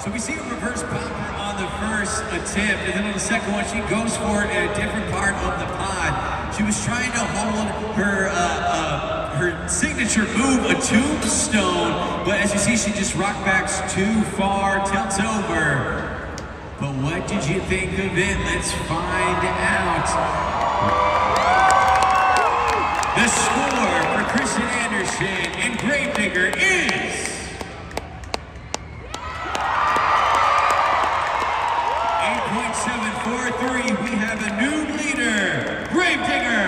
So we see a reverse popper on the first attempt, and then on the second one, she goes for it in a different part of the pod. She was trying to hold her signature move, a tombstone, but as you see, she just rock backs too far, tilts over. But what did you think of it? Let's find out. The score for Kristen Anderson and Gravedigger is 8.743. We have a new leader, Gravedigger.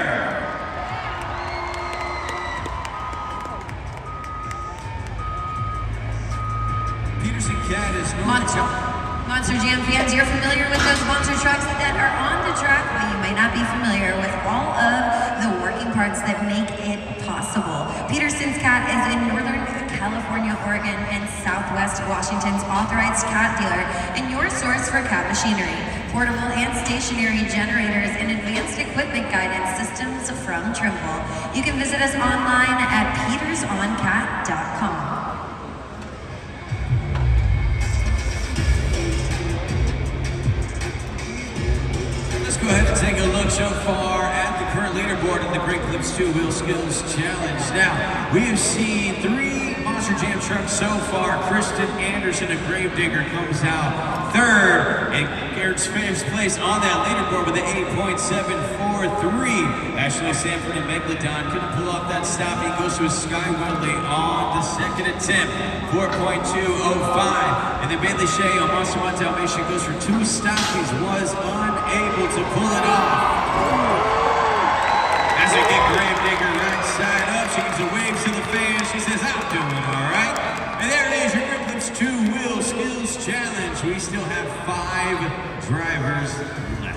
Peterson Cat is Monster Jam fans, you're familiar with those monster trucks that are on the track, but you may not be familiar with all of the working parts that make it possible. Peterson's Cat is in Northern California, Oregon, and Southwest Washington's authorized cat dealer and your source for cat machinery, portable and stationary generators, and advanced equipment guidance systems from Trimble. You can visit us online at petersoncat.com. Go ahead and take a look so far at the current leaderboard in the Great Clips 2 Wheel Skills Challenge. Now, we have seen 3 Monster Jam trucks so far. Kristen Anderson of Gravedigger comes out third and gets fifth place on that leaderboard with an 8.743. Ashley Sanford and Megalodon couldn't pull off that stop. He goes to a Sky Woodley on the second attempt, 4.205. And then Bailey Shea on Monster One Dalmatian goes for 2 stops. He was unable to pull it off. As we get Gravedigger right side up, she gives a wave to the fans. She says, I'm doing all right. And there it is, your Great Clips 2 Wheel Skills Challenge. We still have 5 drivers left.